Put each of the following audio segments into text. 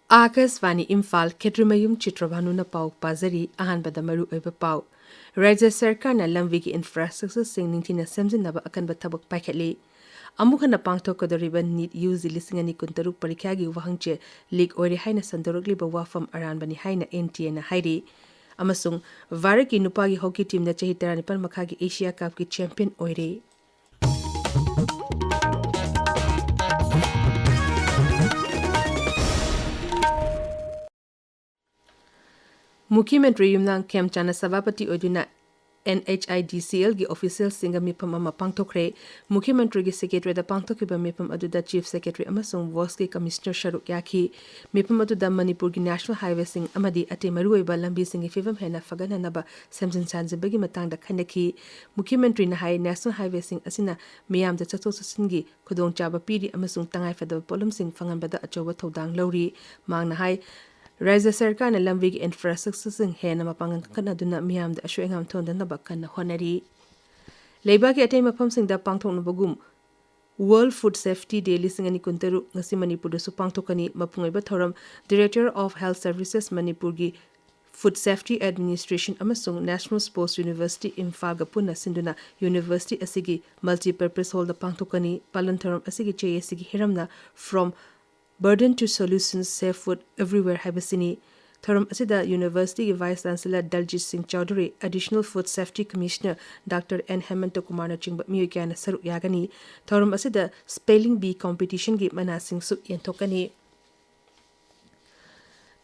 Akasvani Imphal Kshetrimayum Chitrabhanu na pau pazari ahanbada maru oiba pau. Rajya Sarkar na lamvigi infrastructure sing ningtina semjinaba akanba thabak paikhatli. Amukhana pangthokadoriba NEET UG lisingani kuntaruk parikhagi wahangche leak oire haina sandorokliba wafam aranbani haina NTA na hairi. Amasung Varaki nupagi hockey team na chahi 19 makhagi Asia Cup ki champion oire. Mukhimantri Yumnang Kem Chana Savapati Oduna NHIDCL gi official singa mipam ama pangthokre Mukhimantri gi secretary da pangthokiba mipam aduda chief secretary amasung vox gi commissioner Sharuk Yakhi mipam aduda Manipur gi national highway sing amadi ate maruiba lambi singi fivam hena fagananaba samjin sanjibagi matangda khanaki Mukhimantri na hai national highway sing asina miyam da chacho chasingi khudong chaba piri amasung tangai fadaba polum sing fanganbada achoba thodang lawri mangna hai Rajya Sarkar na lamvigi infrastructure sing hena mapangan kanaduna miyam da ashuengam thondanaba kanna honari Leibagi atay mapam sing da pangthoknabagum World Food Safety Day lisingani kuntaru ngasi Manipur da su pangthokani mapungaiba thoram Director of Health Services Manipur gi Food Safety Administration amasung National Sports University Imphal ga punna sinduna University asigi multi-purpose hall da pangthokani palantharam asigi cheye asigi hiramna from Burden to Solutions Safe Food Everywhere Habasini. Thorum Asida University Vice Chancellor Daljit Singh Chowdhury, Additional Food Safety Commissioner Dr. N. Hemanta Kumar Chingba Miyukana Saruk Yagani, Thorum Asida Spelling Bee Competition Gi Manasing Suk Yentokani.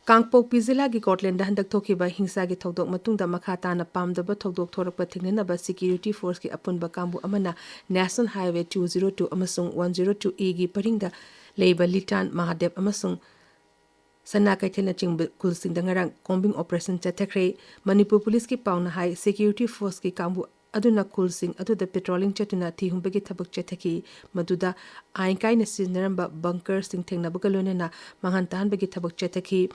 Kangpok Pizila gi Scotland da handak thokiba hingsa gi thodok matungda makha na pamdaba thodok thorakpa thingnaba security force gi apunba kambu amana National Highway 202 amasung 102E gi paringda Leiba Litan Mahadev amasung Sana Kaithena Chingba Kulsing dangarang combing operation chathakre Manipur police ki pauna hai security force ki kambu aduna Kulsing aduda patrolling chatuna thihumbagi thabak chathaki maduda ainkai na sinaramba bunker sing thengna bagalona mangan tahanbagi thabak chathaki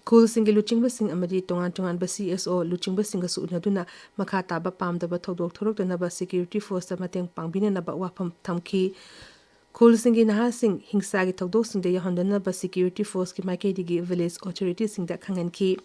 Kulsing luchingba sing amadi tongan ba CSO luchingba sing su unaduna makha taba pamdaba thodok thorok danaba security force ta mateng pangbina na ba wafam thamki Kulsing Naha Singh Hingsagi Togdo Singh de Yahondana ba security force ki maike digi village authority sing da khangan ki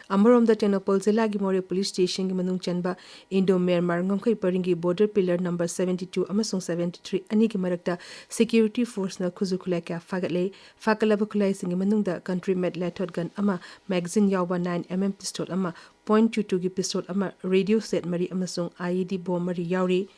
Amorom da Tenopol Zilla gi More police station gi manung chanba Indo Myanmar ngomkhai paringi border pillar number 72 amasung 73 ani gi marakta security force na khuzukula kya fagle fakalaba khulai sing gi manung da country made lethod gun ama magazine yawba 9mm pistol ama .22 gi pistol ama radio set mari amasung IED bomb mari yawri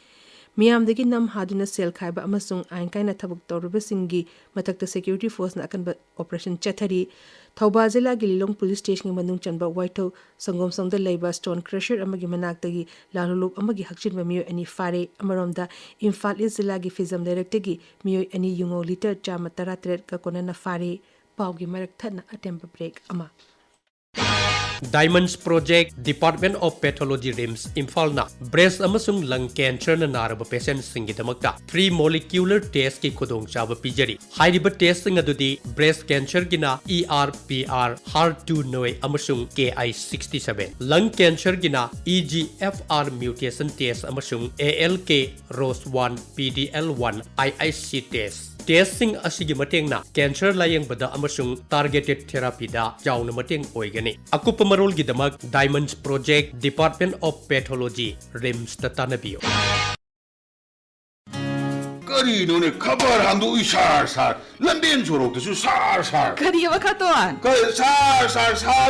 Miyamdagi nam haduna sel khaiba amasung ainkaina thabuk tawruba singi matakta security force na akanba operation chathari Thauba Zilla gi Lilong police station gi manung chanba Waitho sangom sangda leiba stone crusher amagi manaktagi lalulup amagi hakchinba miyo ani fare amaromda Imphal East Zilla gi Fizam director gi miyo ani yungo liter chama 13 ka konana fare pawgi marak thana atemba break ama Diamonds Project Department of Pathology RIMS Imphal na breast amasung lung cancer na naraba patient singidamakta 3 molecular test ki khudong chaba pijari hairiba test sing adudi breast cancer gina ERPR HER2 noi amasung KI67 lung cancer gina EGFR mutation test amasung ALK ROS1 PDL1 IIC test Testing asigi mateng na cancer layang bada amasung targeted therapy da jauna mateng oigani akupa marol gidamak Diamonds Project Department of Pathology RIMS tatanabiyo Kari nune kabar handu sar lambien jorok tu sar Kari apa katuan? Kari sar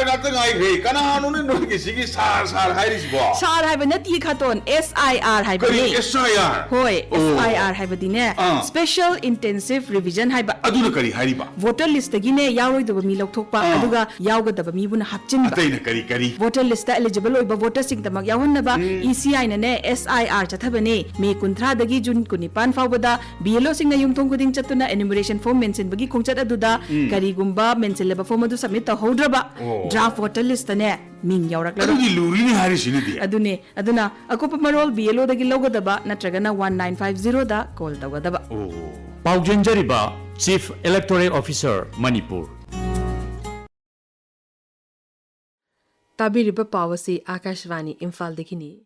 ngata ngai re kana nune nune kisigi sar hai risbo Sar hai benda ti katuan SIR hai Kari benda SIR Hoi SIR hai benda ne Special Intensive Revision hai ba Aduna kari hai riba Voter list tagi ne yauroi daba mi lokthokpa aduga yawga daba mi buna hapchinba Ataina kari Voter list ta eligible oiba voter sing tamak yawhannaba ECI na ne SIR chathabane May 13 dagi June 15 fawbada BLO sing na yumthong kuding chatuna enumeration form mention bagi khongchat aduda karigumba mention leba form adu submit ta hodraba draft voter list ne ming yaurak la Aduni luri ni hari sini dia aduna akopa marol BLO dagi logadaba natragana 1950 da call tawadaba Paujenjariba Chief Electoral Officer Manipur Tabiriba Pawasi Akashvani Imphal Dekini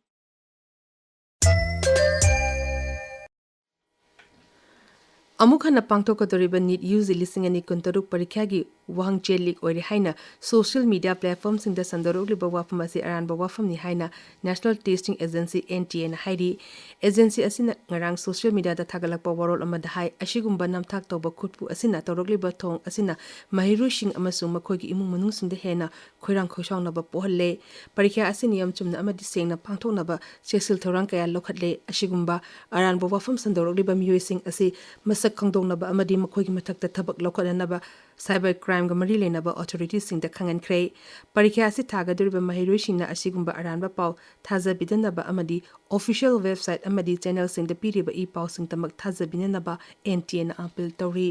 Amukhana pangthokadoriba NEET UG lisingani kuntaruk parikhagi wahang chelik oire haina social media platforms sing da sandorokliba wafam asi aranba wafam ni haina National Testing Agency NTA na hairi agency asina ngarang social media da thagalakpa warol amada hai ashigumba namthak toba khutpu asina torokliba thong asina mahiru sing amasung makhogi imung manung sing da hena khoirang khoshong naba pohalle parikha asini yam chumna amadi sengna pangthok naba chesil thorang kaya lokhatle ashigumba aranba wafam sandorokliba miyoi sing asi masak khangdong naba amadi makhogi mathakta thabak lokhalanaba cyber crime ga mari lenaba authorities sing da khangan khrei parikha asi thagaduriba mahiroi singna asigumba aranba pau thaza bidanaba amadi official website amadi channel sing da piriba e pau sing tamak thaza binanaba NTA na appeal tori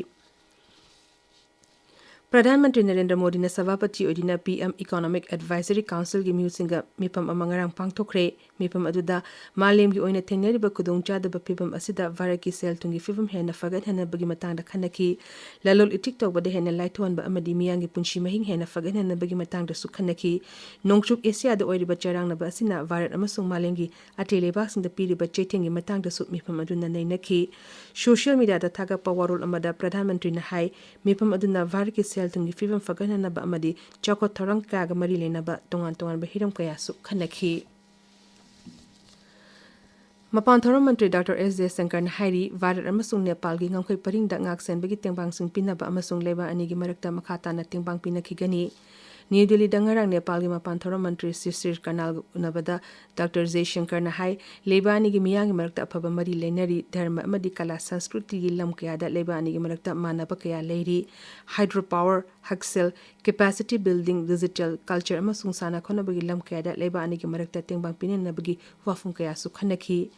Pradhanmantri Narendra Modi na Savapati Odina PM Economic Advisory Council gi musinga mipam amangarang pangthokre mipam aduda malem gi oina thengneriba kudongcha da bapibam asida varaki sel tungi fibam hena fagat hena bagi matangda khanaki lalol itik tawbada hena laithon ba amadi miyangi punshi mahing hena fagat hena bagi matangda sukhanaki nongchuk Asia da oiriba charang na ba asina varat amasung malem gi atele ba sing da piriba chetengi matangda su mipam aduna nainaki social media da thaga pawarol amada Pradhanmantri na hai mipam aduna varaki tungi fibam fagana na ba amadi chako thorang kaga mari lena ba tongan ba hiram kaya su khanaki Mapan Thoram Mantri Dr. S.J. Sankar na hairi Varat amasung Nepal gi ngangkhoi paring da ngak sen bagi tengbang sing pinaba amasung leba ani gi marakta makhata na tengbang pinakigani New Delhi dangarang Nepal gi Mapan Thoram Mantri Sisir Kanal unabada Dr. J. Shankar na hai leba ani gi miyang gi marakta aphaba mari lenari dharma amadi kala sanskriti gi lam kaya da leba ani gi marakta manaba kaya leiri hydropower haksel capacity building digital culture amasung sana khona bagi lam kaya da leba ani gi marakta tengbang pinin na bagi wafung kaya su khanaki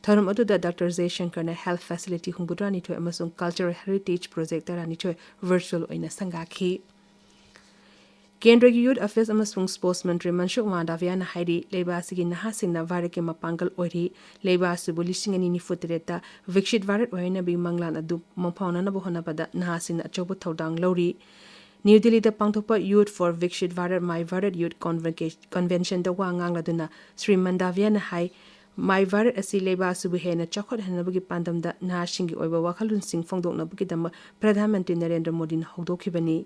Thoram aduda Dr. J. Shankar na health facility hungudrani thoi amasung cultural heritage project tarani thoi virtual oina sangaki Kendra Youth Affairs amasung Sports Mantri Manshuk Mandavia na hairi leba sigi nahasing na varake mapangal ori leba subu lisingani ni futreta vikshit varat oina bi manglan adu mampauna na bohona bada nahasing na chobu thodang lori New Delhi da pangthopa Youth for Vikshit Varat My Varat Youth Convention da wa ngangla duna Sri Mandavia na hai My Varat asi leba subu hena chakhot hena bagi pandam da nahasing gi oiba wakhalun sing phongdok na bagi dama Pradhanmantri Narendra Modi na hokdokhibani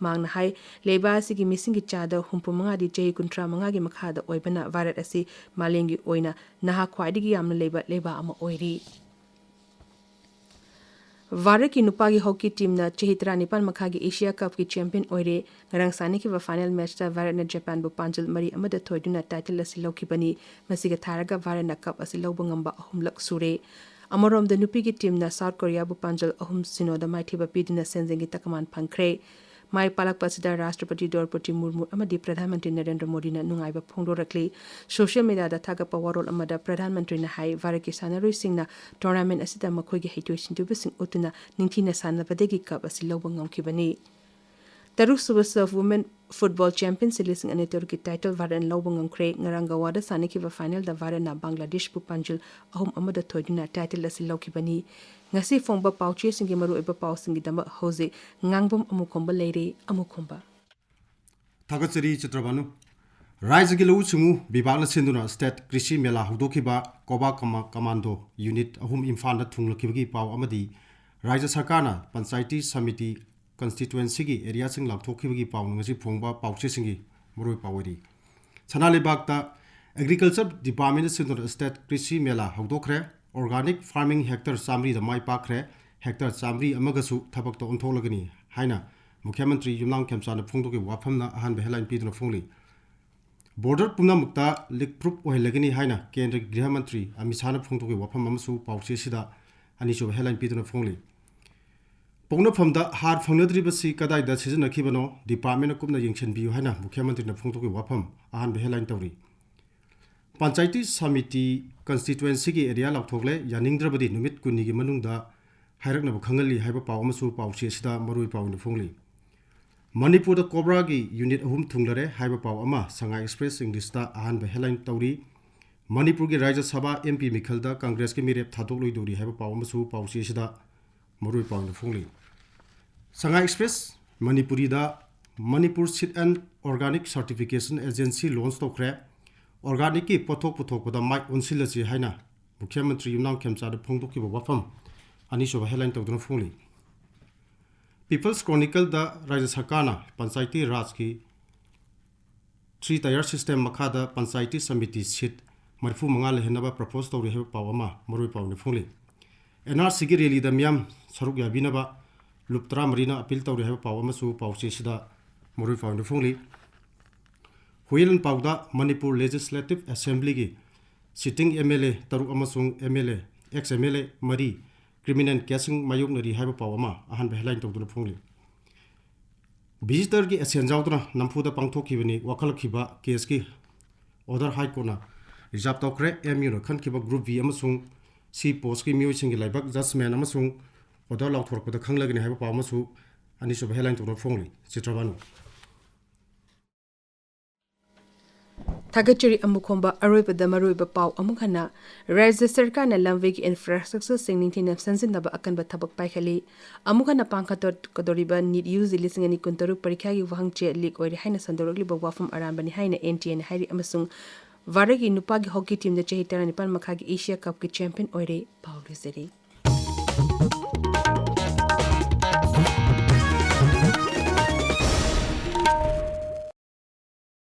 Mangna hai leba asigi misingi chada humpumanga di chehi kuntra manga gi makhada oibana varat asi malengi oina naha khwaidigi yamna leba ama oiri Varat ki nupagi hockey team na chehitra nipan makhagi Asia Cup ki champion oire ngarang sani ki final match ta Varat na Japan bu panjal mari amada thoiduna title asi lokibani masiga tharaga Varat na cup asi loba ngamba ahumlak sure Amarom the nupigi team na South Korea bu panjal ahum sinoda maithiba pidina senzengi takaman phangkhre Mai palak pasida Rashtrapati Draupadi Murmu amadi Pradhanmantri Narendra Modi na nungaiba phongdorakli social media da thaga pawarol amada Pradhanmantri na hai varaki sanaroi singna tournament asida makhoigi heitoi sinduba sing utuna ningthina sanabadegi cup asi loba ngamkibani Taruk suba surf women football champion silising ane turki title varan loba ngamkre ngaranga wada sanikiba final da varana Bangladesh pu panjul ahum amada thoiduna title asi lokibani ngasi fongba pauche singi maru eba pau singi dama hoze Ngangbam Amukhomba leire Amukhomba Thagatsari Chitrabhanu Raizagi Lu Chungu Bibala Sinduna State Krishi Mela Hudokiba Koba Commando Unit ahum Imphal na thunglakibagi pau amadi Raja Sarkarna Panchayati Samiti Constituency gi area sing lakthokibagi pau ngasi phongba pauche singi maroi pawari Sanalibakta Agriculture Department Sinduna State Krishi Mela Hudokre Organic farming hectare samri da mai pakre hectare samri amagasu thabak to ontholagani haina Mukhyamantri Yumnam Khemchana phongdoki wafamna ahan beheline piduna phongli border pumna mukta likprup ohelagani haina Kendra Griha Mantri Amisana phongdoki wafam amsu pauche sida aniso beheline piduna phongli pongna phamda har phangnadri basi kadai da sijanakibano department kumna yingchenbiu haina Mukhyamantri na phongdoki wafam ahan beheline tawri Panchayati Samiti Constituency ki area lakthokle yaningdrabadi numit kunni gi manungda hairakna bukhangali haiba pawamasu pawche sida marui pawni phongli Manipur da Cobra gi unit ahum thunglare haiba paw ama Shanghai Express English ta ahan ba headline tawri Manipur gi Rajya Sabha MP Mikhalda Congress ki mirep thadok loi dori haiba pawamasu pawche sida marui pawni phongli Shanghai Express Manipuri da Manipur Seed and Organic Certification Agency launch tokre Organic ki pothok pada mai unsilasi haina Mukhyamantri Yumnam Khemchana phongdoki wafam ani soba headline tawduna phongli People's Chronicle द राज्य सरकार पंचायती राज की 3 tier system मखादा पंचायती समिति seat 35 लेहनब propose तौरी है पाव मरुई पाव फोंली NRC की rally मियाम सरुक याबीनब loop 13 appeal तौरी है पाव पाचे मरुई पाव फोंली हुयलन पाउदा मणिपुर लेजिस्लेटिव असेंबली की सिटिंग MLA तरुक MLA एक्स MLA मरी क्रिमिनल केसिंग मायोगनरी है पाव अहम हेडलाइन तौदुना फोंली विजिटर की एसेंजाउदना नंफुदा पांथोखिबनी वखलखिबा केस की ऑर्डर हाई कोर्टना रिजर्व तौखरे MU खनखिबा ग्रुप V सी पोस्ट की म्यूसिंग लाइबक जजमेंट ऑर्डर लाउथोरपदा खंगलगनी है पाव अनिसुब हेडलाइन तौदुना फोंली चित्रबानु थागचरी अमुखोंबा अरोइबदा मरुइबा पाव अमुखना राज्य सरकार ने लंवे की इंफ्रास्ट्रक्चर सिंगनिंग संजिनब अकनब थबक पाइखली अमुखना पांखतोरिबा नीट यूज 2023 परीक्षा की वहंगचे लीक ओइरे हाइना संदोरगलिबा वाफम अरांबनी हाइना NTN हाइरि अमसुंग वारगी नुपागी हॉकी टीम ने चही 19 मखागी एशिया कप की चैंपियन ओइरे पाव रिजरी